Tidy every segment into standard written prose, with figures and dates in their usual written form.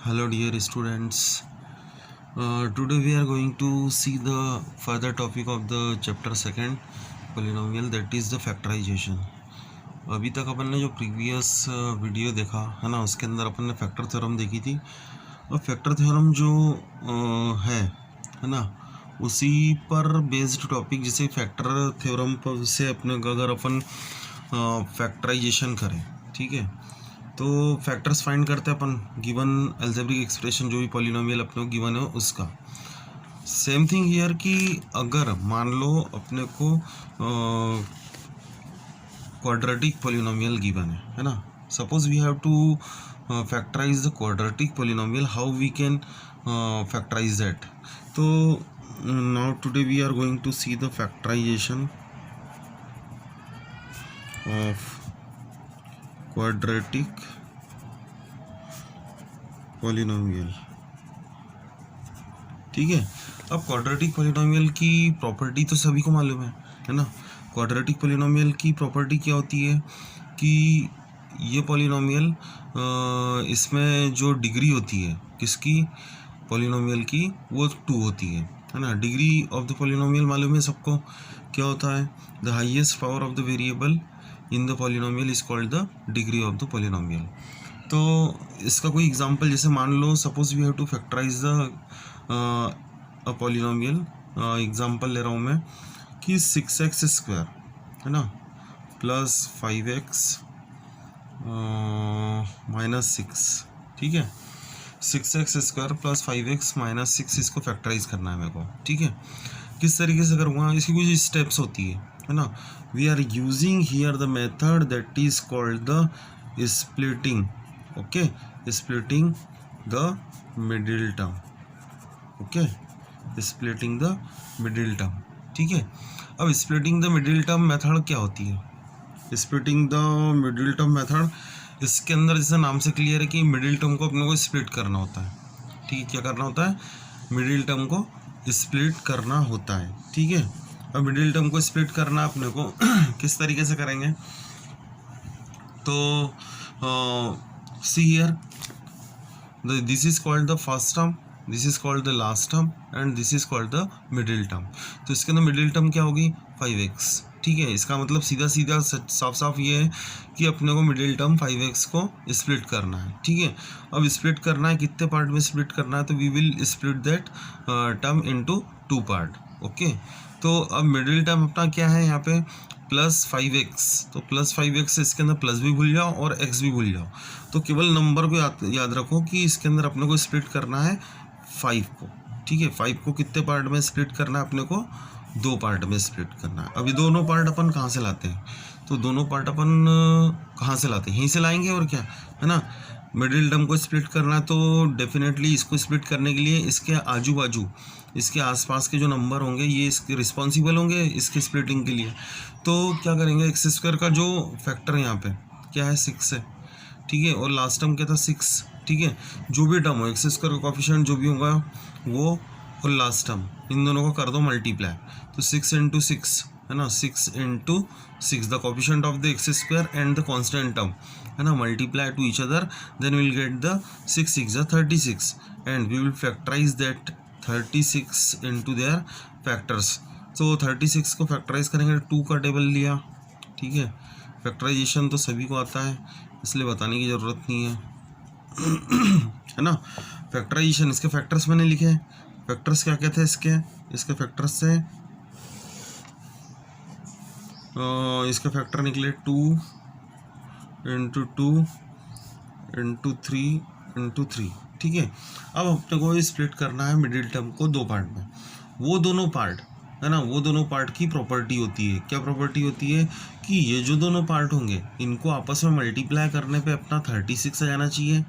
Hello dear students. Today we are going to see the further topic of the chapter second polynomial, that is the factorization. अभी तक अपन ने जो previous video देखा है ना, उसके अंदर अपन ने फैक्टर थ्योरम देखी थी। और फैक्टर थ्योरम जो है ना, उसी पर बेस्ड टॉपिक, जैसे फैक्टर थ्योरम पर से अपने अगर अपन फैक्टराइजेशन करें, ठीक है, तो फैक्टर्स फाइंड करते हैं अपन गिवन एल्जेब्रिक एक्सप्रेशन जो भी पॉलिनोमियल अपने को गिवन है उसका। सेम थिंग हियर कि अगर मान लो अपने को क्वाड्रेटिक पॉलिनोमियल गिवन है ना, suppose we have to factorize the quadratic polynomial, how we can factorize that. तो now today we are going to see the factorisation of quadratic polynomial. ठीक है, अब क्वाड्रेटिक पॉलिनोमियल की प्रॉपर्टी तो सभी को मालूम है ना। क्वाड्रेटिक पॉलिनोमियल की प्रॉपर्टी क्या होती है कि ये पॉलिनोमियल इसमें जो डिग्री होती है किसकी, पॉलिनोमियल की, वो 2 होती है ना। डिग्री ऑफ द पॉलिनोमियल मालूम है सबको, क्या होता है, the highest power of the variable in the polynomial is called the degree of the polynomial. तो इसका कोई एग्जांपल, जैसे मान लो suppose we have to factorize the polynomial. Example ले रहा हूँ मैं कि 6x स्क्वायर है ना प्लस 5x माइनस 6, ठीक है। 6x square plus 5x minus 6, इसको फैक्टराइज करना है मेरे को, ठीक है। किस तरीके से करूँगा, इसकी कुछ स्टेप्स होती है ना। We are using here the method that is called the splitting, okay, splitting the middle term, okay, splitting the middle term, ठीक है। अब splitting the middle term method क्या होती है, splitting the middle term method, इसके अंदर जैसे नाम से क्लियर है कि मिडिल टर्म को अपने को स्प्लिट करना होता है, ठीक है। क्या करना होता है, मिडिल टर्म को स्प्लिट करना होता है, ठीक है। अब मिडिल टर्म को स्प्लिट करना अपने को किस तरीके से करेंगे, तो see here, this is called the first term, this is called the last term and this is called the middle term. तो इसके अंदर मिडिल टर्म क्या होगी, 5x, ठीक है। इसका मतलब सीधा सीधा साफ साफ ये है कि अपने को मिडिल टर्म 5x को स्प्लिट करना है, ठीक है। अब स्प्लिट करना है, कितने पार्ट में स्प्लिट करना है, तो we will split that term into 2 part, okay. तो अब मिडिल टर्म अपना क्या है यहाँ पे, प्लस 5x, तो प्लस 5x, इसके अंदर प्लस भी भूल जाओ और x भी भूल जाओ, तो केवल नंबर को याद रखो कि इसके अंदर अपने को स्प्लिट करना है 5 को, ठीक है। 5 को कितने पार्ट में स्प्लिट करना है, अपने को 2 पार्ट में स्प्लिट करना है। अभी दोनों पार्ट अपन कहाँ से लाते हैं, तो दोनों पार्ट अपन कहाँ से लाते हैं, यहीं से लाएंगे, और क्या है ना। मिडिल टर्म को स्प्लिट करना है तो डेफिनेटली इसको स्प्लिट करने के लिए इसके आजू बाजू, इसके आसपास के जो नंबर होंगे ये इसके रिस्पॉन्सिबल होंगे इसके स्प्लिटिंग के लिए। तो क्या करेंगे, एक्स स्क्वायर का जो फैक्टर यहाँ पे क्या है, 6 है, ठीक है, और लास्ट टर्म क्या था, 6, ठीक है। जो भी टर्म हो, एक्स स्क्वायर का कोफिशिएंट जो भी होगा वो, और लास्ट टर्म, इन दोनों को कर दो मल्टीप्लाई, तो 6 इंटू 6 है ना, 6 into 6, the coefficient of the x square and the constant term है ना, multiply to each other, then will get the 6 6 36 and we will factorise that 36 into their factors. तो 36 को फैक्टराइज करेंगे, 2 का टेबल लिया, ठीक है। फैक्टराइजेशन तो सभी को आता है, इसलिए बताने की ज़रूरत नहीं है है ना। फैक्टराइजेशन, इसके फैक्टर्स मैंने लिखे हैं, फैक्टर्स क्या कहते हैं इसके फैक्टर्स से इसके फैक्टर निकले 2 इंटू 2 इंटू 3 इंटू 3, ठीक है। अब अपने को स्प्लिट करना है मिडिल टर्म को 2 पार्ट में। वो दोनों पार्ट है ना, वो दोनों पार्ट की प्रॉपर्टी होती है, क्या प्रॉपर्टी होती है कि ये जो दोनों पार्ट होंगे इनको आपस में मल्टीप्लाई करने पे अपना 36 आ जाना चाहिए,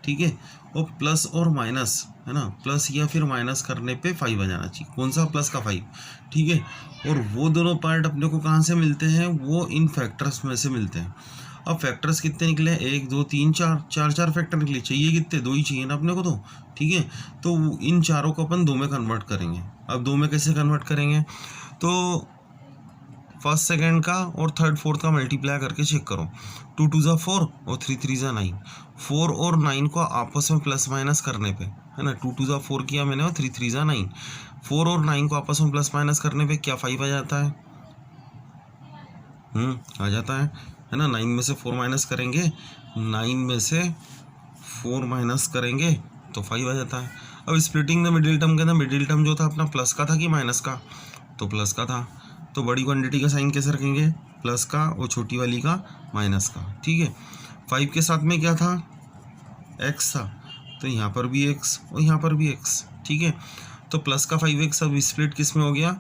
ठीक है। और प्लस और माइनस है ना, प्लस या फिर माइनस करने पे 5 आ जाना चाहिए, कौन सा, प्लस का 5, ठीक है। और वो दोनों पार्ट अपने को कहाँ से मिलते हैं, वो इन फैक्टर्स में से मिलते हैं। अब फैक्टर्स कितने निकले, 1 2 3 4 फैक्टर निकले, चाहिए कितने, 2 ही चाहिए ना अपने को, तो ठीक है। तो इन चारों को अपन 2 में कन्वर्ट करेंगे। अब 2 में कैसे कन्वर्ट करेंगे, तो फर्स्ट सेकंड का और थर्ड फोर्थ का मल्टीप्लाई करके चेक करो। 2 2 ज़ा 4 और 3 3 ज़ा 9। 4 और 9 को आपस में प्लस माइनस करने पे, है ना, 2 2 ज़ा 4 किया मैंने और 3 3 ज़ा 9। 4 और 9 को आपस में प्लस माइनस करने पे क्या 5 आ जाता है? आ जाता है ना। 9 में से 4 माइनस करेंगे, 9 में से 4 माइनस करेंगे तो 5 आ जाता है। अब स्प्लिटिंग द मिडिल टर्म के अंदर मिडिल टर्म जो था अपना प्लस का था कि माइनस का? तो प्लस का था। तो बड़ी क्वांटिटी का साइन कैसे रखेंगे? प्लस का, और छोटी वाली का माइनस का। ठीक है। 5 के साथ में क्या था? x था, तो यहाँ पर भी x और यहाँ पर भी x। ठीक है। तो प्लस का 5x अब स्प्लिट किस में हो गया?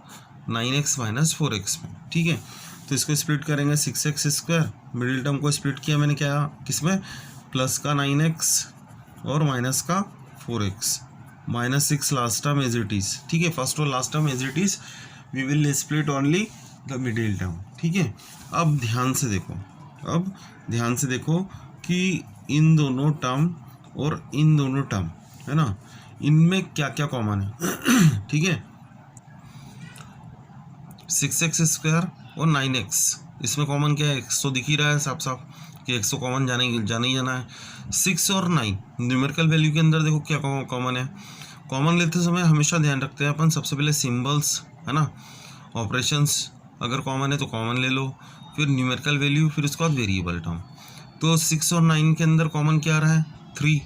9x माइनस 4x में। ठीक है। तो इसको स्प्लिट करेंगे 6x स्क्वायर। मिडिल टर्म को स्प्लिट किया मैंने क्या किस में? प्लस का 9x और माइनस का 4x, minus 6 last term as it is. ठीक है। फर्स्ट और last term as it is, we will split only the middle term. ठीक है। अब ध्यान से देखो, अब ध्यान से देखो कि इन दोनों टर्म और इन दोनों टर्म, है ना, इनमें क्या क्या कॉमन है। ठीक है। 6x स्क्वायर और 9x, इसमें कॉमन क्या है? x तो दिख ही रहा है साफ साफ कि x तो कॉमन जाना ही जाना है। 6 और 9 न्यूमेरिकल वैल्यू के अंदर देखो क्या कॉमन है। कॉमन लेते समय हमेशा ध्यान रखते हैं अपन सबसे पहले सिंबल्स, है ना, ऑपरेशंस अगर कॉमन है तो कॉमन ले लो, फिर न्यूमेरिकल वैल्यू, फिर उसके बाद वेरिएबल टर्म। तो 6 और 9 के अंदर कॉमन क्या आ रहा है? 3।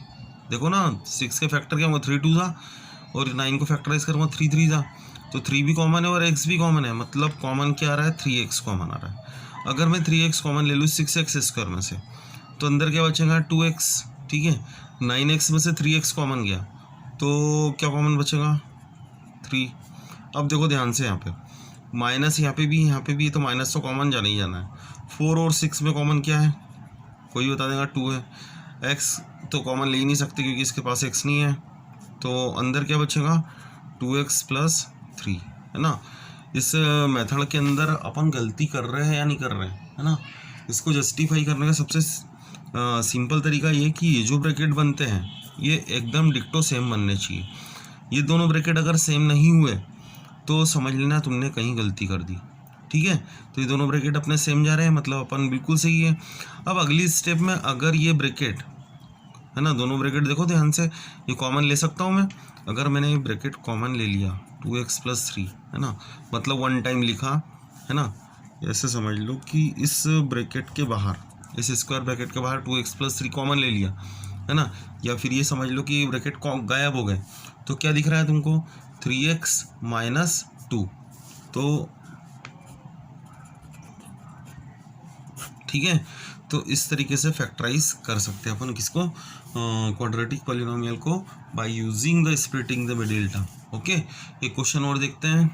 देखो ना, 6 के फैक्टर क्या होगा? 3 2 ज़ा, और 9 को फैक्टराइज करूँगा 3 3 ज़ा, तो 3 भी कॉमन है और x भी कॉमन है। मतलब कॉमन क्या आ रहा है? 3x कॉमन आ रहा है। अगर मैं 3x कॉमन ले लूँ 6x स्क्वायर में से, तो अंदर क्या बचेगा? 2x। ठीक है। 9x में से 3x कॉमन गया तो क्या कॉमन बचेगा? 3। अब देखो ध्यान से, यहाँ पे माइनस, यहाँ पे भी, तो माइनस तो कॉमन जाना ही जाना है। 4 और 6 में कॉमन क्या है? कोई बता देगा? 2 है। x तो कॉमन ले ही नहीं सकते क्योंकि इसके पास x नहीं है, तो अंदर क्या बचेगा? 2x प्लस 3, है ना। इस मेथड के अंदर अपन गलती कर रहे हैं या नहीं कर रहे हैं, है ना। इसको जस्टिफाई करने का सबसे सिंपल तरीका ये कि ये जो ब्रैकेट बनते हैं ये एकदम डिक्टो सेम बनने चाहिए। ये दोनों ब्रैकेट अगर सेम नहीं हुए तो समझ लेना तुमने कहीं गलती कर दी। ठीक है। तो ये दोनों ब्रैकेट अपने सेम जा रहे हैं, मतलब अपन बिल्कुल सही है। अब अगली स्टेप में अगर ये ब्रैकेट, है ना, दोनों ब्रैकेट देखो ध्यान से, ये कॉमन ले सकता हूँ मैं। अगर मैंने ये ब्रैकेट कॉमन ले लिया 2x प्लस 3, है ना, मतलब 1 टाइम लिखा, है ना, ऐसे समझ लो कि इस ब्रैकेट के बाहर, इस स्क्वायर ब्रैकेट के बाहर 2x प्लस 3 कॉमन ले लिया, है ना। या फिर ये समझ लो कि ब्रैकेट गायब हो गए, तो क्या दिख रहा है तुमको? 3x minus 2। तो ठीक है। तो इस तरीके से फैक्टराइज कर सकते हैं अपन किसको? क्वाड्रेटिक पॉलिनोमियल को, by using the splitting the middle term. Okay. एक क्वेश्चन और देखते हैं।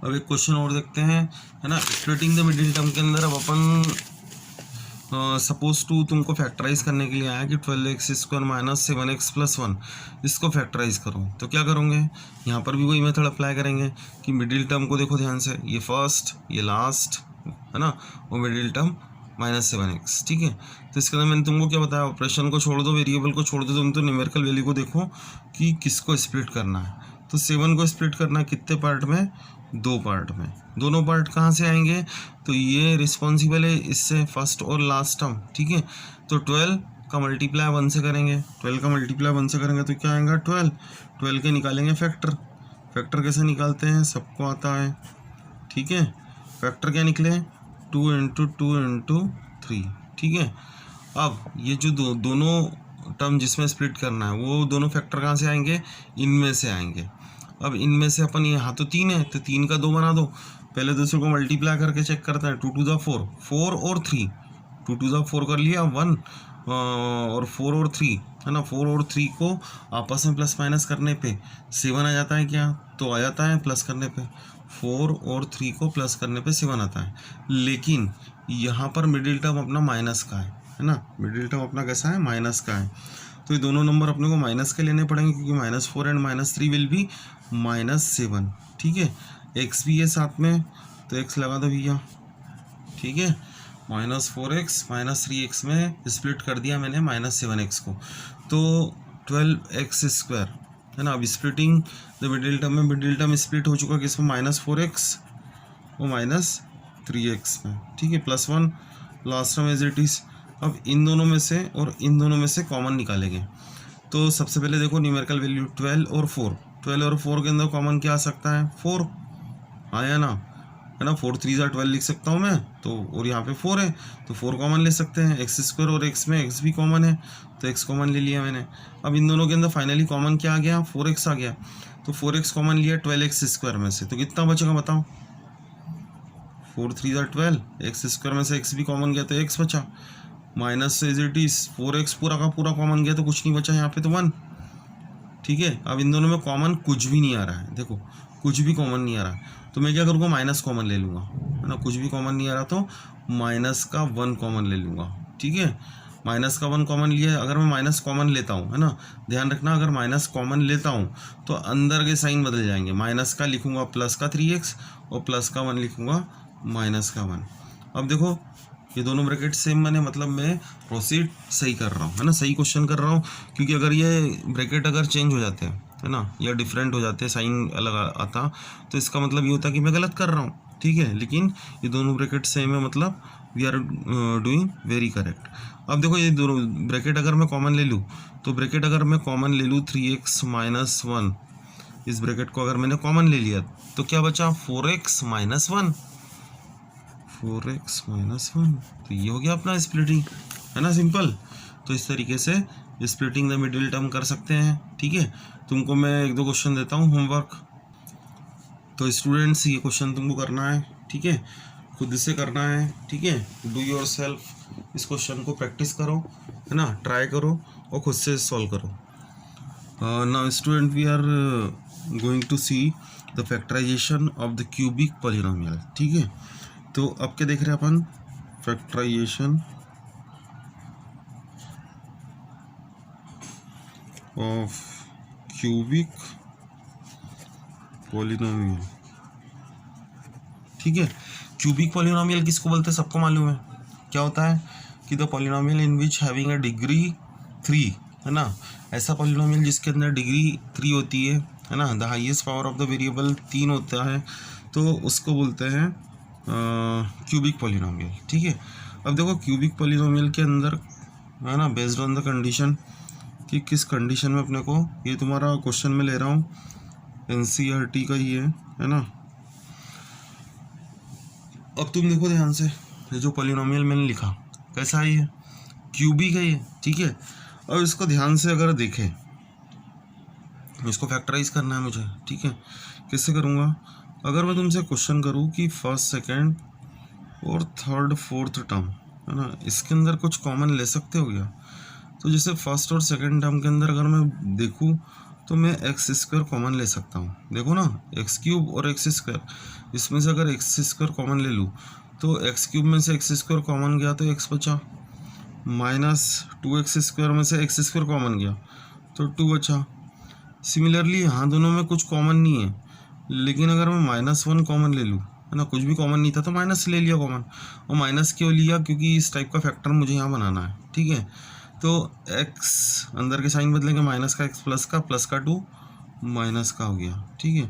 अब एक क्वेश्चन और देखते हैं, है ना। स्प्लिटिंग द मिडिल टर्म के अंदर अब अपन सपोज टू तुमको फैक्टराइज करने के लिए आया कि 12x square minus 7x plus 1, इसको फैक्टराइज करो। तो क्या करोगे? यहाँ पर भी वही मेथड अप्लाई करेंगे कि मिडिल टर्म को देखो ध्यान से, ये फर्स्ट, ये लास्ट, है ना, और मिडिल टर्म माइनस 7x। ठीक है। तो इसके अंदर मैंने तुमको क्या बताया? ऑपरेशन को छोड़ दो, वेरिएबल को छोड़ दो, तुम तो न्यूमेरिकल वैल्यू को देखो कि किसको स्प्लिट करना है। तो 7 को स्प्लिट करना है कितने पार्ट में? 2 पार्ट में। दोनों पार्ट कहाँ से आएंगे? तो ये रिस्पॉन्सिबल है इससे, फर्स्ट और लास्ट टर्म। ठीक है। तो 12 का मल्टीप्लाई 1 से करेंगे, 12 का मल्टीप्लाई 1 से करेंगे तो क्या आएगा? 12। 12 के निकालेंगे फैक्टर। फैक्टर कैसे निकालते हैं? सबको आता है। ठीक है। फैक्टर क्या निकले? 2 इंटू 2 इंटू 3। ठीक है। अब ये जो दोनों टर्म जिसमें स्प्लिट करना है वो दोनों फैक्टर कहाँ से आएंगे? इनमें से आएंगे। अब इनमें से अपन, यहाँ तो 3 है तो 3 का 2 बना दो। पहले दूसरे को मल्टीप्लाई करके चेक करते हैं। 2 2 ज़ा 4, 4 और 3, 2 2 ज़ा 4 कर लिया 1, और 4 और 3, है ना। 4 और 3 को आपस में प्लस माइनस करने पे 7 आ जाता है क्या? तो आ जाता है। प्लस करने पे 4 और 3 को प्लस करने पे 7 आता है। लेकिन यहाँ पर मिडिल टर्म अपना माइनस का है ना। मिडिल टर्म अपना कैसा है? माइनस का है। तो ये दोनों नंबर अपने को माइनस के लेने पड़ेंगे क्योंकि -4 एंड -3 विल बी -7। ठीक है। x भी है साथ में, तो x लगा दो भैया। ठीक है। -4x -3x में स्प्लिट कर दिया मैंने -7x को, तो 12x स्क्वायर, है ना। अब स्प्लिटिंग द मिडिल टर्म में मिडिल टर्म स्प्लिट हो चुका किसमें? -4x और -7x 3x में, ठीक है, +1 last term as it is. अब इन दोनों में से और इन दोनों में से कॉमन निकालेंगे। तो सबसे पहले देखो न्यूमेरिकल वैल्यू 12 और 4, 12 और 4 के अंदर कॉमन क्या आ सकता है, 4 आया ना, है ना, 4 3 ज़ा 12 लिख सकता हूँ मैं तो, और यहाँ पे 4 है तो 4 कॉमन ले सकते हैं। x² और x में x भी कॉमन है तो x कॉमन ले लिया मैंने। अब इन दोनों के अंदर फाइनली कॉमन क्या आ गया, 4x आ गया, तो 4x कॉमन लिया 12x² में से, तो कितना बचेगा बताओ, 4 3 ज़ा 12, x² में से x भी कॉमन गया तो x बचा, minus as it is 4x पूरा का पूरा कॉमन गया तो कुछ नहीं बचा यहाँ पे तो 1, ठीक है। अब इन दोनों में कॉमन कुछ भी नहीं आ रहा है, देखो कुछ भी कॉमन नहीं आ रहा, तो मैं क्या करूँगा, माइनस कॉमन ले लूँगा, है ना, कुछ भी कॉमन नहीं आ रहा तो माइनस का 1 कॉमन ले लूँगा, ठीक है। माइनस का 1 कॉमन लिया, अगर मैं माइनस कॉमन लेता हूँ, है ना, ध्यान रखना, अगर माइनस कॉमन लेता हूँ तो अंदर के साइन बदल जाएंगे, माइनस का लिखूँगा प्लस का 3x और प्लस का 1 लिखूँगा माइनस का 1। अब देखो ये दोनों ब्रैकेट सेम बने, मतलब मैं प्रोसीड सही कर रहा हूँ, है ना, सही क्वेश्चन कर रहा हूँ, क्योंकि अगर ये ब्रैकेट अगर चेंज हो जाते हैं, है ना, या डिफरेंट हो जाते हैं, साइन अलग आता, तो इसका मतलब ये होता है कि मैं गलत कर रहा हूँ, ठीक है। लेकिन ये दोनों ब्रैकेट सेम है, मतलब we are doing very correct. अब देखो ये दोनों ब्रैकेट अगर मैं कॉमन ले लूँ, तो ब्रैकेट अगर मैं कॉमन ले लूँ 3x - 1, इस ब्रैकेट को अगर मैंने कॉमन ले लिया तो क्या बचा, 4x - 1, 4x - 1, तो ये हो गया अपना स्प्लिटिंग, है ना, सिंपल। तो इस तरीके से स्प्लिटिंग द मिडिल टर्म कर सकते हैं, ठीक है। तुमको मैं 1-2 क्वेश्चन देता हूँ होमवर्क, तो स्टूडेंट्स ये क्वेश्चन तुमको करना है, ठीक है, खुद से करना है, ठीक है, डू योर सेल्फ, इस क्वेश्चन को प्रैक्टिस करो, है ना, ट्राई करो और खुद से सॉल्व करो। Now student we are going to see the factorisation of the cubic polynomial, ठीक है। तो अब क्या देख रहे हैं अपन, फैक्टराइजेशन ऑफ क्यूबिक पॉलिनोमियल, ठीक है। क्यूबिक पॉलिनोमियल किसको बोलते हैं, सबको मालूम है, क्या होता है कि the polynomial in which having a degree 3, है ना, ऐसा पॉलिनोमियल जिसके अंदर डिग्री 3 होती है ना, the highest power of the variable 3 होता है, तो उसको बोलते हैं क्यूबिक पॉलिनोमियल, ठीक है। अब देखो क्यूबिक पॉलिनोमियल के अंदर, है ना, बेस्ड ऑन द कंडीशन, कि किस कंडीशन में अपने को, ये तुम्हारा क्वेश्चन में ले रहा हूँ NCERT का ही है ना। अब तुम देखो ध्यान से, ये जो पॉलिनोमियल मैंने लिखा कैसा है, ये क्यूबिक है ये, ठीक है। अब इसको ध्यान से अगर देखें, इसको फैक्टराइज करना है मुझे, ठीक है, कैसे करूँगा, अगर मैं तुमसे क्वेश्चन करूँ कि फर्स्ट सेकंड और थर्ड फोर्थ टर्म, है ना, इसके अंदर कुछ कॉमन ले सकते हो क्या, तो जैसे फर्स्ट और सेकंड टर्म के अंदर अगर मैं देखूँ तो मैं x² कॉमन ले सकता हूँ, देखो ना, x³ और x², इसमें से अगर x² कॉमन ले लूँ तो x³ में से x² कॉमन गया तो x बचा, -2x² में से x² कॉमन गया तो 2 बचा। सिमिलरली यहाँ दोनों में कुछ कॉमन नहीं है, लेकिन अगर मैं -1 कॉमन ले लूँ, है ना, कुछ भी कॉमन नहीं था तो माइनस ले लिया कॉमन, और माइनस क्यों लिया, क्योंकि इस टाइप का फैक्टर मुझे यहाँ बनाना है, ठीक है। तो x अंदर के साइन बदलेंगे, माइनस का x प्लस का 2 माइनस का हो गया, ठीक है।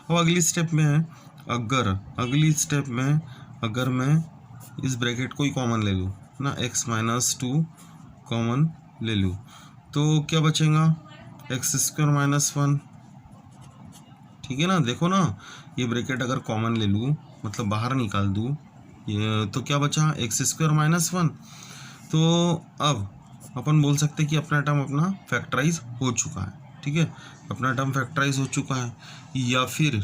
अब अगली स्टेप में है, अगली स्टेप में अगर मैं इस ब्रैकेट को ही कॉमन ले लूँ ना, x - 2 कॉमन ले लूँ तो क्या बचेगा, x² - 1, ठीक है ना। देखो ना, ये ब्रैकेट अगर कॉमन ले लूँ, मतलब बाहर निकाल दूँ, ये तो क्या बचा, x² - 1। तो अब अपन बोल सकते हैं कि अपना टर्म अपना फैक्टराइज हो चुका है, ठीक है, अपना टर्म फैक्टराइज हो चुका है, या फिर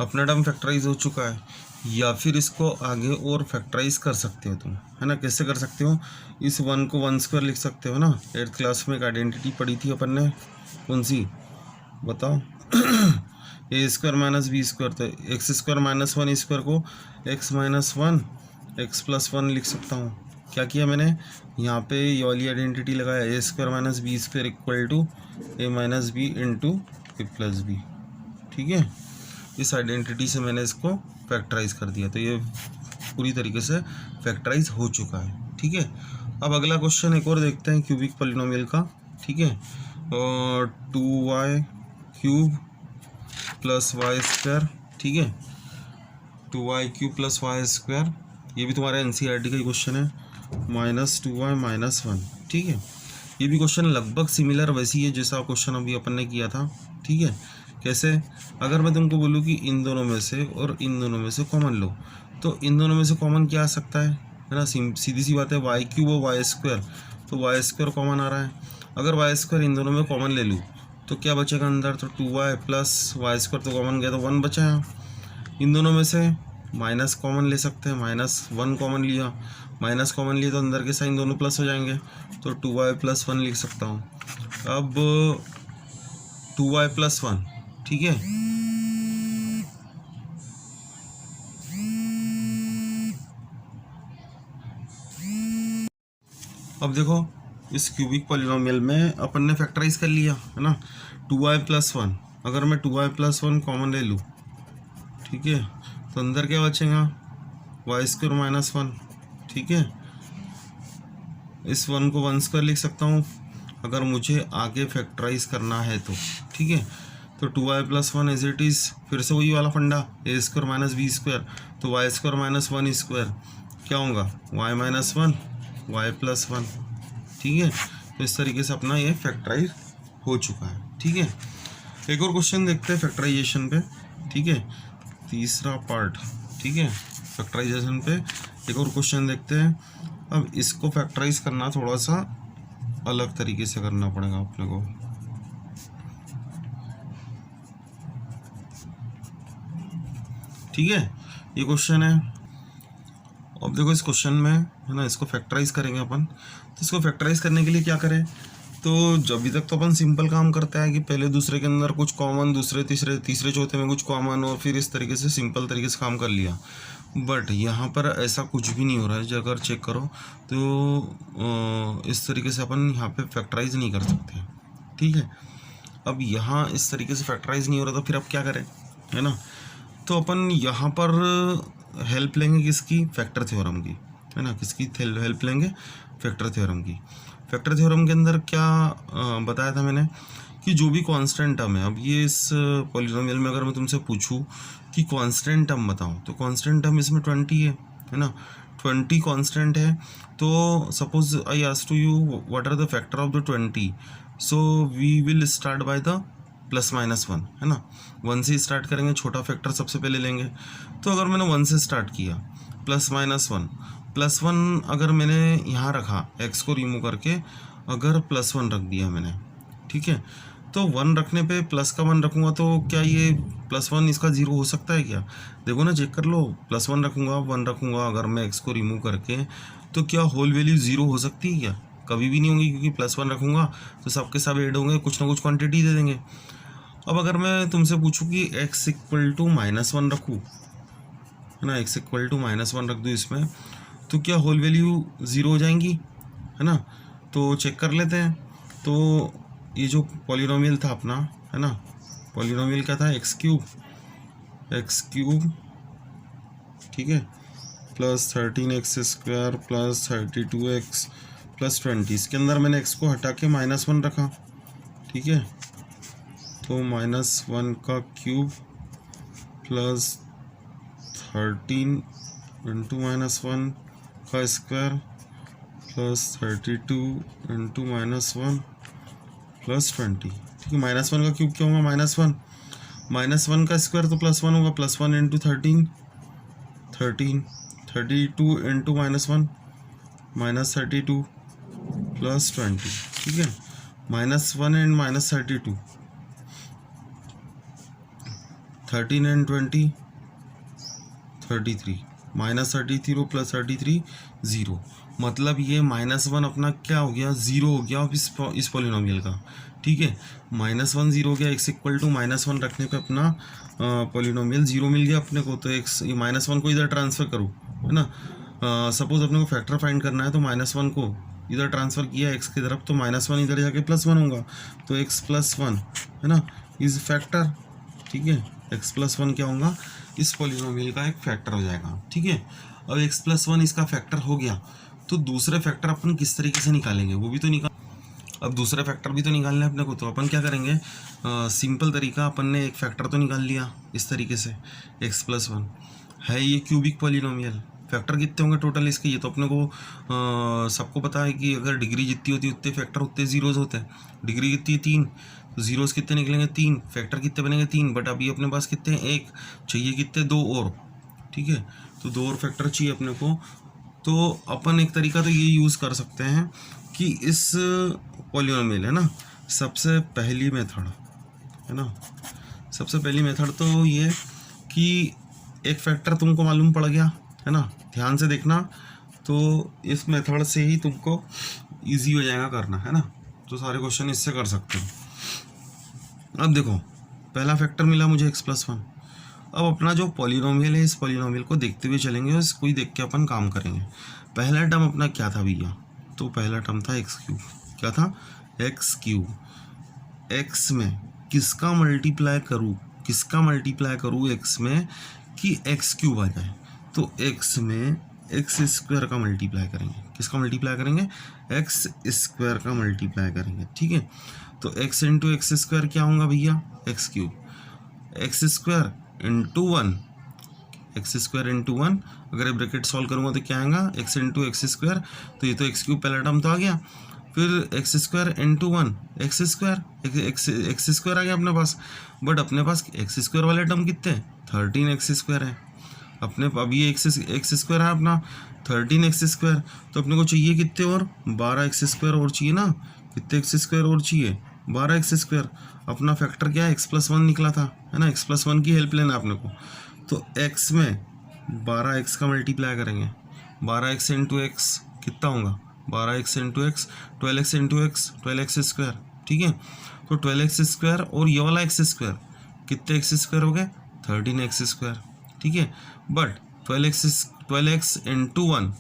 अपना टर्म फैक्टराइज हो चुका है, या फिर इसको आगे और फैक्टराइज कर सकते हो तुम, है ना। कैसे कर सकते हो, इस 1 को 1² लिख सकते हो ना, 8th क्लास में एक आइडेंटिटी पढ़ी थी अपन ने, कौन सी बताओ a² - b², तो x² - 1² को x - 1 x + 1 लिख सकता हूँ। क्या किया मैंने, यहाँ पे ये वाली आइडेंटिटी लगाया, a² - b² = a - b × a + b, ठीक है। इस आइडेंटिटी से मैंने इसको फैक्टराइज कर दिया, तो ये पूरी तरीके से फैक्टराइज हो चुका है, ठीक है। अब अगला क्वेश्चन एक और देखते हैं क्यूबिक पॉलिनोमियल का, ठीक है, और 2y³ + y², ठीक है, 2y³ + y², ये भी तुम्हारा NCERT का ही क्वेश्चन है, -2y-1, ठीक है। ये भी क्वेश्चन लगभग सिमिलर वैसी है जैसा क्वेश्चन अभी अपन ने किया था, ठीक है। कैसे, अगर मैं तुमको बोलूँ कि इन दोनों में से और इन दोनों में से कॉमन लो, तो इन दोनों में से कॉमन क्या आ सकता है ना, सीधी सी बात है, y³ और y², तो y² कॉमन आ रहा है। अगर y² इन दोनों में कॉमन ले लूँ तो क्या बचेगा अंदर, तो 2y + y² तो कॉमन गया तो 1 बचा है। इन दोनों में से माइनस कॉमन ले सकते हैं, -1 कॉमन लिया, माइनस कॉमन लिए तो अंदर के साइन दोनों प्लस हो जाएंगे, तो 2y + 1 लिख सकता हूँ। अब 2y + 1, ठीक है। अब देखो इस क्यूबिक पॉलिनोमियल में अपन ने फैक्टराइज कर लिया है ना, 2y + 1, अगर मैं 2y + 1 कॉमन ले लूँ, ठीक है, तो अंदर क्या बचेगा, y² - 1, ठीक है। इस 1 को 1² लिख सकता हूँ अगर मुझे आगे फैक्टराइज करना है तो, ठीक है। तो 2y + 1 एज इट इज़, फिर से वही वाला फंडा, a² - b², तो y² - 1² क्या होगा, y - 1 y + 1, ठीक है। तो इस तरीके से अपना ये फैक्टराइज हो चुका है, ठीक है। एक और क्वेश्चन देखते हैं फैक्टराइजेशन पे, ठीक है, तीसरा पार्ट, ठीक है, फैक्टराइजेशन पे एक और क्वेश्चन देखते हैं। अब इसको फैक्टराइज करना थोड़ा सा अलग तरीके से करना पड़ेगा अपने को, ठीक है। ये क्वेश्चन है, अब देखो इस क्वेश्चन में है ना, इसको फैक्टराइज करेंगे अपन। तो इसको फैक्टराइज करने के लिए क्या करें, तो जब अभी तक तो अपन सिंपल काम करते हैं कि पहले दूसरे के अंदर कुछ कॉमन, दूसरे तीसरे, तीसरे चौथे में कुछ कॉमन, और फिर इस तरीके से सिंपल तरीके से काम कर लिया। बट यहाँ पर ऐसा कुछ भी नहीं हो रहा है, जो अगर चेक करो तो इस तरीके से अपन यहाँ पे फैक्टराइज नहीं कर सकते, ठीक है। अब यहाँ इस तरीके से फैक्टराइज नहीं हो रहा तो फिर अब क्या करें, है ना। तो अपन यहाँ पर हेल्प लेंगे किसकी, फैक्टर थ्योरम की, है ना। किसकी हेल्प लेंगे, फैक्टर थ्योरम की। फैक्टर थ्योरम के अंदर क्या बताया था मैंने कि जो भी कांस्टेंट टर्म है, अब ये इस पॉलिनोमियल में अगर मैं तुमसे पूछूं कि कांस्टेंट टर्म बताओ, तो कांस्टेंट टर्म इसमें 20 है ना, 20 कांस्टेंट है। तो suppose I ask to you what are the factor of the 20, so we will start by the +-1, है ना। 1 से स्टार्ट करेंगे, छोटा फैक्टर सबसे पहले लेंगे। तो अगर मैंने 1 से स्टार्ट किया, +-1 अगर मैंने यहाँ रखा, x को रिमूव करके अगर +1 रख दिया मैंने, ठीक है, तो 1 रखने पे प्लस का 1 रखूँगा तो क्या ये +1 इसका 0 हो सकता है क्या, देखो ना, चेक कर लो। +1 रखूँगा, 1 रखूँगा, अगर मैं x को रिमूव करके, तो क्या होल वैल्यू 0 हो सकती है क्या, कभी भी नहीं होगी, क्योंकि +1 रखूँगा तो सबके सब ऐड होंगे, कुछ ना कुछ क्वांटिटी दे देंगे। अब अगर मैं तुमसे पूछूं कि x = -1 रखूँ, है ना, x = -1 रख दूँ इसमें, तो क्या होल वैल्यू 0 हो जाएंगी, है ना। तो चेक कर लेते हैं। तो ये जो पॉलिनोमियल था अपना, है ना, पॉलिनोमियल क्या था, x³ ठीक है, +13x² +32x +20, इसके अंदर मैंने x को हटा के -1 रखा, ठीक है। तो -1 का क्यूब +13 × -1 का स्क्वायर +32 × -1 +20, ठीक है। -1 का क्यूब क्या होगा, -1 का स्क्वायर तो +1 होगा, +1 × 13 32 × -1 -32 +20, ठीक है। -1 and -32, 13 and 20 33, -33 + 33 0, मतलब ये -1 अपना क्या हो गया, 0 हो गया इस पॉलिनोमियल का, ठीक है। -1 0 हो गया, x = -1 रखने पे अपना पॉलिनोमियल 0 मिल गया अपने को। तो x -1 को इधर ट्रांसफ़र करूँ, है ना। सपोज अपने को फैक्टर फाइंड करना है, तो -1 को इधर ट्रांसफ़र किया x की तरफ, तो -1 इधर जाके +1 होगा, तो x + 1, है ना, इज़ फैक्टर, ठीक है। x + 1 क्या होगा, इस पॉलिनोमियल का एक फैक्टर हो जाएगा, ठीक है। अब x + 1 इसका फैक्टर हो गया, तो दूसरे फैक्टर अपन किस तरीके से निकालेंगे, वो भी तो अब दूसरा फैक्टर भी तो निकालना है अपने को। तो अपन क्या करेंगे, सिंपल तरीका, अपन ने एक फैक्टर तो निकाल लिया इस तरीके से, x + 1 है ये क्यूबिक पॉलिनोमियल, फैक्टर कितने होंगे टोटल इसके, ये तो अपने को सबको पता है कि अगर डिग्री जितनी होती है उतने फैक्टर उतने जीरोज होते हैं। डिग्री कितनी है 3, तो जीरोज कितने निकलेंगे 3, फैक्टर कितने बनेंगे 3, बट अभी अपने पास कितने हैं 1, चाहिए कितने 2 और, ठीक है, तो 2 और फैक्टर चाहिए अपने को। तो अपन एक तरीका तो ये यूज़ कर सकते हैं कि इस पॉलिनोमियल है ना, सबसे पहली मेथड है ना, सबसे पहली मेथड तो ये कि एक फैक्टर तुमको मालूम पड़ गया है ना, ध्यान से देखना, तो इस मेथड से ही तुमको इजी हो जाएगा करना है ना, तो सारे क्वेश्चन इससे कर सकते हो। अब देखो पहला फैक्टर मिला मुझे x+1। अब अपना जो पॉलिनोमियल है इस पॉलिनोमियल को देखते हुए चलेंगे और इसको ही देख के अपन काम करेंगे। पहला टर्म अपना क्या था भैया, तो पहला टर्म था x3। क्या था, x3। x में किसका मल्टीप्लाई करूँ, किसका मल्टीप्लाई करूँ x में कि x³ आ जाए, तो x में x² का मल्टीप्लाई करेंगे। किसका मल्टीप्लाई करेंगे, x² का मल्टीप्लाई करेंगे, ठीक है। तो x इंटू x² क्या होगा भैया, x3, x² into 1, x² into 1, अगर ब्रैकेट सॉल्व करूँगा तो क्या आएगा, x इंटू x², तो ये तो x³ पहला टर्म तो आ गया, फिर x² इंटू 1, x² आ गया अपने पास, बट अपने पास x² वाले टर्म कितने, 13x² है अपने, अभी x² है अपना 13x², तो अपने को चाहिए कितने और 12x² और चाहिए ना, कितने x² और चाहिए 12x²। अपना फैक्टर क्या है, x+1 निकला था है ना, x+1 की हेल्प लेना अपने को, तो x में 12x का मल्टीप्लाई करेंगे, 12x इंटू एक्स कितना होगा, 12x into x, 12x into x 12x², ठीक है। तो 12x² और ये वाला x² कितने x² हो गए, 13x², ठीक है। But 12x into 1,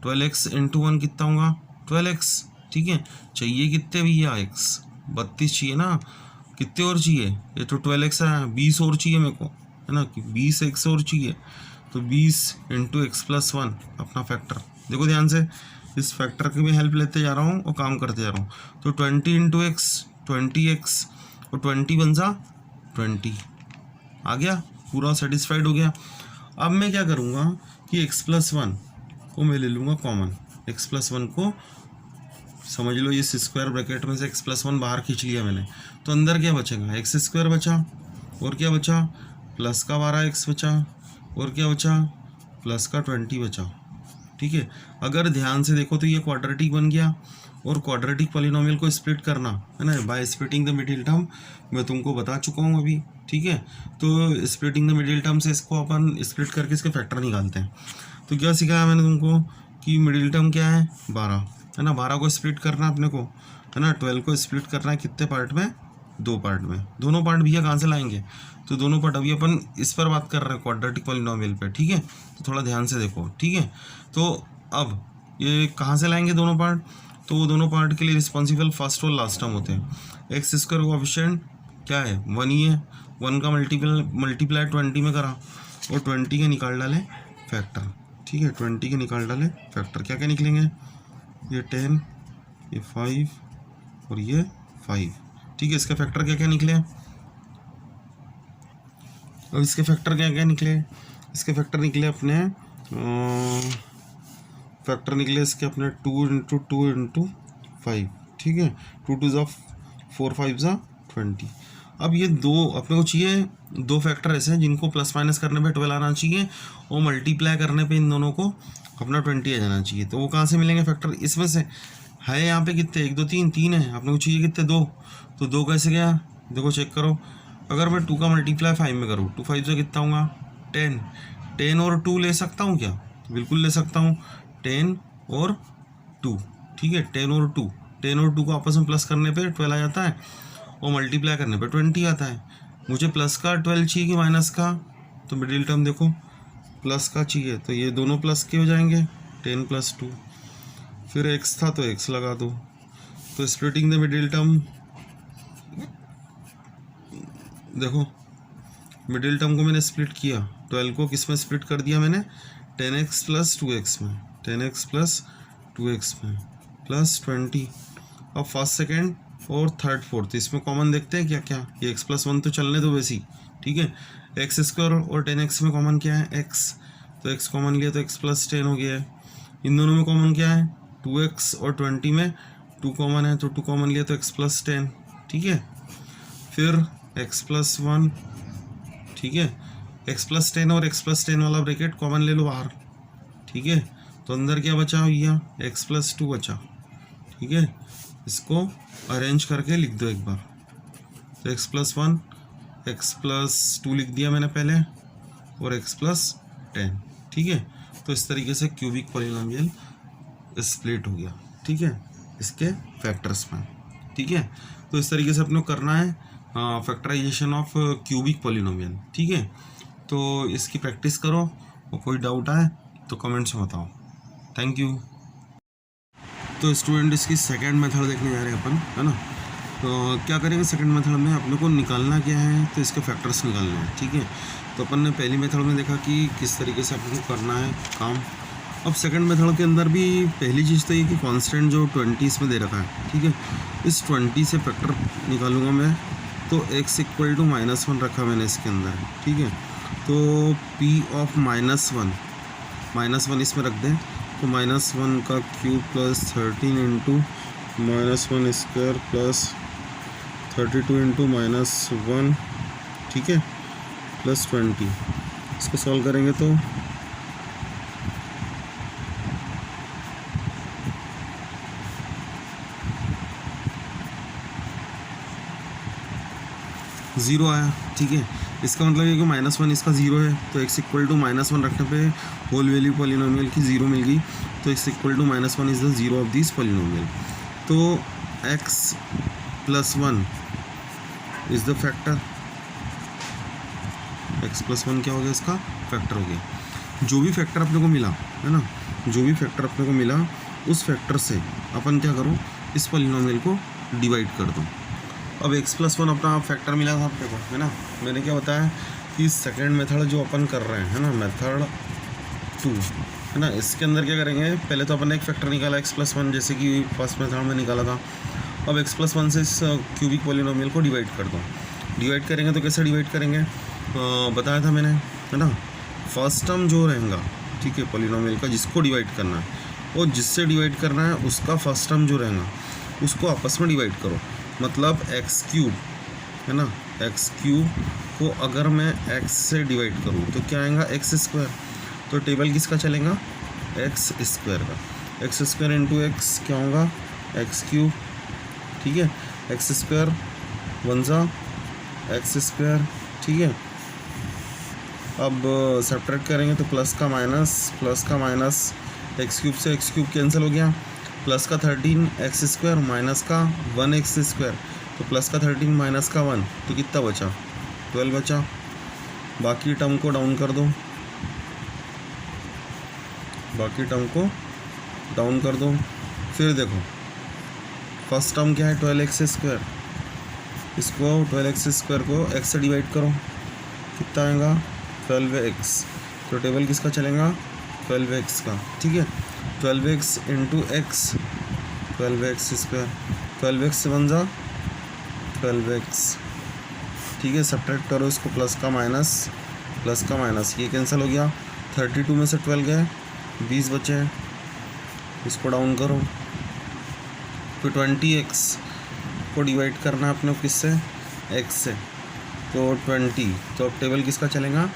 12x into 1 कितना होगा 12x, ठीक है। चाहिए कितने भैया x, 32 चाहिए ना, कितने और चाहिए, ये तो 12x है, 20 और चाहिए मेरे को है ना, कि 20x और चाहिए, तो 20 इंटू x+1 अपना फैक्टर। देखो ध्यान से, इस फैक्टर की भी हेल्प लेते जा रहा हूँ और काम करते जा रहा हूँ, तो 20 इंटू एक्स 20x और 20 बन जा 20 आ गया, पूरा सेटिस्फाइड हो गया। अब मैं क्या करूँगा कि x+1 को मैं ले लूँगा कॉमन, x+1 को समझ लो इस स्क्वायर ब्रैकेट में से x+1 बाहर खींच लिया मैंने, तो अंदर क्या बचेगा, x² बचा, और क्या बचा, प्लस का 12x बचा, और क्या बचा, प्लस का 20 बचा, ठीक है। अगर ध्यान से देखो तो ये क्वाड्रेटिक बन गया, और क्वाड्रेटिक पॉलिनोमियल को स्प्लिट करना है ना by splitting the middle term, मैं तुमको बता चुका हूँ अभी, ठीक है। तो स्प्लिटिंग द मिडिल टर्म से इसको अपन स्प्लिट करके इसके फैक्टर निकालते हैं। तो क्या सिखाया मैंने तुमको कि मिडिल टर्म क्या है 12 है ना, 12 को स्प्लिट करना अपने को है ना, 12 को स्प्लिट करना है कितने पार्ट में, 2 पार्ट में। दोनों पार्ट भैया कहाँ से लाएंगे, तो दोनों पार्ट अभी अपन इस पर बात कर रहे हैं क्वाड्रेटिक पॉलिनोमियल पे, ठीक है। तो थोड़ा ध्यान से देखो, ठीक है। तो अब ये कहाँ से लाएंगे दोनों पार्ट, तो वो दोनों पार्ट के लिए रिस्पॉन्सिबल फर्स्ट और लास्ट टर्म होते हैं। x² कोएफिशिएंट क्या है 1 ही है, 1 का मल्टीप्लाई 20 में करा और 20 के निकाल डाले फैक्टर, ठीक है। 20 के निकाल डाले फैक्टर, क्या क्या निकलेंगे, ये 10, ये 5 और ये 5, ठीक है। इसके फैक्टर क्या क्या निकले, अब इसके फैक्टर क्या क्या निकले, इसके फैक्टर निकले अपने फैक्टर निकले इसके अपने 2 इंटू 2 इंटू 5, ठीक है। 2 2 ज़ा 4 5 ज़ा 20। अब ये दो अपने को चाहिए, दो फैक्टर ऐसे हैं जिनको प्लस माइनस करने पे 12 आना चाहिए और मल्टीप्लाई करने पे इन दोनों को अपना 20 आ जाना चाहिए। तो वो कहाँ से मिलेंगे फैक्टर, इसमें से है यहाँ पे कितने 1 2 3 3 है, अपने को चाहिए कितने 2, तो 2 कैसे गया, देखो चेक करो। अगर मैं 2 का मल्टीप्लाई 5 में करूँ, 2 5 से कितना होगा 10, 10 और 2 ले सकता हूँ क्या, बिल्कुल ले सकता हूँ, 10 और 2, ठीक है। 10 और 2 को आपस में प्लस करने पे 12 आ जाता है और मल्टीप्लाई करने पे 20 आता है। मुझे प्लस का 12 चाहिए कि माइनस का, तो मिडिल टर्म देखो प्लस का चाहिए, तो ये दोनों प्लस के हो जाएंगे 10 + 2, फिर x था तो x लगा दो। तो स्प्लिटिंग द मिडिल टर्म, देखो मिडिल टर्म को मैंने स्प्लिट किया, 12 को किस में स्प्लिट कर दिया मैंने, 10x + 2x में, 10x + 2x में प्लस 20। अब फर्स्ट सेकेंड और थर्ड फोर्थ इसमें कॉमन देखते हैं क्या क्या, ये x+1 तो चलने दो वैसी, ठीक है। x² और 10x में कॉमन क्या है x, तो x कॉमन लिया तो x प्लस 10 हो गया है। इन दोनों में कॉमन क्या है, 2x और 20 में 2 कॉमन है, तो 2 कॉमन लिया तो x प्लस 10, ठीक है। फिर x प्लस 1, ठीक है, x प्लस 10 और x प्लस 10 वाला ब्रैकेट कॉमन ले लो बाहर, ठीक है। तो अंदर क्या बचा भैया, x प्लस 2 बचा, ठीक है। इसको अरेंज करके लिख दो एक बार, तो x प्लस 1, x प्लस 2 लिख दिया मैंने पहले, और x प्लस 10, ठीक है। तो इस तरीके से क्यूबिक पॉलिनोमियल स्प्लिट हो गया, ठीक है, इसके फैक्टर्स में, ठीक है। तो इस तरीके से अपने को करना है फैक्टराइजेशन ऑफ क्यूबिक पॉलिनोमियल, ठीक है। तो इसकी प्रैक्टिस करो, और कोई डाउट आए तो कमेंट्स में बताओ। Thank you. तो स्टूडेंट इसकी सेकंड मेथड देखने जा रहे हैं अपन, है ना। तो क्या करेंगे सेकंड मेथड में, अपने को निकालना क्या है, तो इसके फैक्टर्स निकालने हैं, ठीक है। तो अपन ने पहली मेथड में देखा कि किस तरीके से अपने को करना है काम। अब सेकंड मेथड के अंदर भी पहली चीज़ तो ये कि कांस्टेंट जो 20 इसमें दे रखा है, ठीक है, इस 20 से फैक्टर निकालूंगा मैं। तो x इक्वल टू -1 रखा मैंने इसके अंदर, ठीक है। तो p ऑफ -1 इसमें रख दें, तो -1 का cube plus 13 into -1 square plus 32 into -1, ठीक है, प्लस 20। इसको सॉल्व करेंगे तो 0 आया, ठीक है। इसका मतलब ये कि -1 इसका 0 है, तो x इक्वल टू -1 रखने पे होल वैल्यू पॉलिनोमियल की 0 मिल गई, तो x equal to -1 is the 0 of this polynomial. तो x plus 1 is the factor, x plus 1 क्या हो गया, इसका फैक्टर हो गया। जो भी फैक्टर अपने को मिला, है ना, जो भी फैक्टर अपने को मिला, उस फैक्टर से अपन क्या करो, इस पॉलिनोमियल को डिवाइड कर दो। अब x प्लस 1 अपना फैक्टर मिला था अपने को, है ना। मैंने क्या बताया कि सेकेंड मेथड जो अपन कर रहे हैं, है ना, मेथड 2, है ना, इसके अंदर क्या करेंगे, पहले तो अपन ने एक फैक्टर निकाला x प्लस 1, जैसे कि फर्स्ट मेथड में निकाला था। अब x प्लस 1 से इस क्यूबिक पॉलिनोमियल को डिवाइड कर दो। डिवाइड करेंगे तो कैसे डिवाइड करेंगे, बताया था मैंने, है ना। फर्स्ट टर्म जो रहेगा, ठीक है, पॉलिनोमियल का, जिसको डिवाइड करना है और जिससे डिवाइड करना है उसका फर्स्ट टर्म जो रहेगा उसको आपस में डिवाइड करो। मतलब x3, है ना, x3 को अगर मैं x से डिवाइड करूँ तो क्या आएगा, x²। तो टेबल किसका चलेगा, x² का। x² इंटू x क्या होगा, x3, ठीक है। x² 1 सा x², ठीक है। अब सब्ट्रैक्ट करेंगे तो प्लस का माइनस x³ से x³ कैंसिल हो गया, प्लस का 13 x² माइनस का 1 x², तो प्लस का 13 माइनस का 1, तो कितना बचा, 12 बचा। बाकी टर्म को डाउन कर दो, फिर देखो फर्स्ट टर्म क्या है, 12x², इसको 12x² को x से डिवाइड करो, कितना आएगा, 12x। तो टेबल किसका चलेगा, 12x का, ठीक है। 12x into x, 12x², 12x से 1 जा 12x, ठीक है। सब्ट्रैक्ट करो इसको, प्लस का माइनस, ये कैंसिल हो गया। 32 में से 12 गए, 20 बचे हैं, इसको डाउन करो। फिर 20x को डिवाइड करना है अपने को किससे, x से, तो 20। तो अब टेबल किसका चलेगा,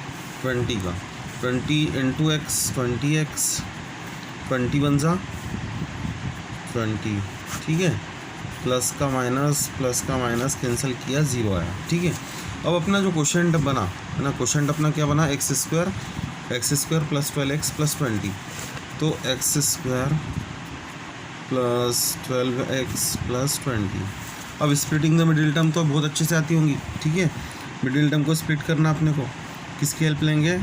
20 का। 20 इंटू x, 20x, 21 सा 20, ठीक है। प्लस का माइनस कैंसिल किया, 0 आया, ठीक है। अब अपना जो क्वोशिएंट बना, है ना, क्वोशिएंट अपना क्या बना, x² प्लस 12x प्लस 20, तो x² प्लस 12x प्लस 20। अब स्प्लिटिंग द मिडिल टर्म तो बहुत अच्छे से आती होंगी, ठीक है। मिडिल टर्म को स्प्लिट करना अपने को, किसकी हेल्प लेंगे,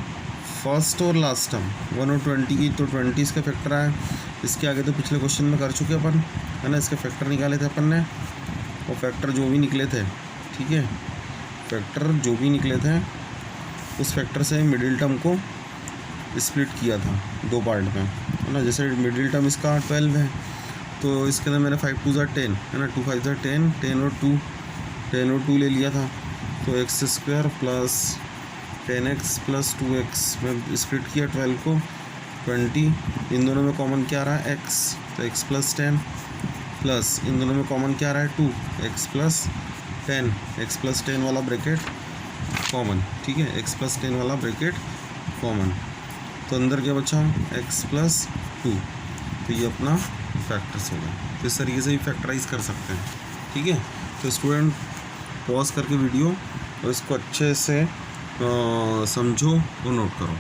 फर्स्ट और लास्ट टर्म, 1 और 20 की, तो 20 इसका फैक्टर आया। इसके आगे तो पिछले क्वेश्चन में कर चुके अपन, है ना, इसके फैक्टर निकाले थे अपन ने, और फैक्टर जो भी निकले थे, ठीक है, फैक्टर जो भी निकले थे उस फैक्टर से मिडिल टर्म को स्प्लिट किया था 2 पार्ट में, है ना। जैसे मिडिल टर्म इसका 12 है, तो इसके अंदर मैंने 5 2 10, है ना, 2 5 10 और 2 ले लिया था, तो x² plus 10x plus 2x में स्प्लिट किया 12 को 20, इन दोनों में कॉमन क्या आ रहा है x, तो x प्लस 10 प्लस इन दोनों में कॉमन क्या आ रहा है 2, x प्लस 10, x प्लस 10 वाला ब्रैकेट कॉमन, ठीक है, x प्लस 10 वाला ब्रैकेट कॉमन, तो अंदर क्या बचा x प्लस 2, तो ये अपना फैक्टर्स हो गए। तो इस तरीके से भी फैक्टराइज कर सकते हैं, ठीक है। तो स्टूडेंट पॉज करके वीडियो और इसको अच्छे से समझो और नोट करो।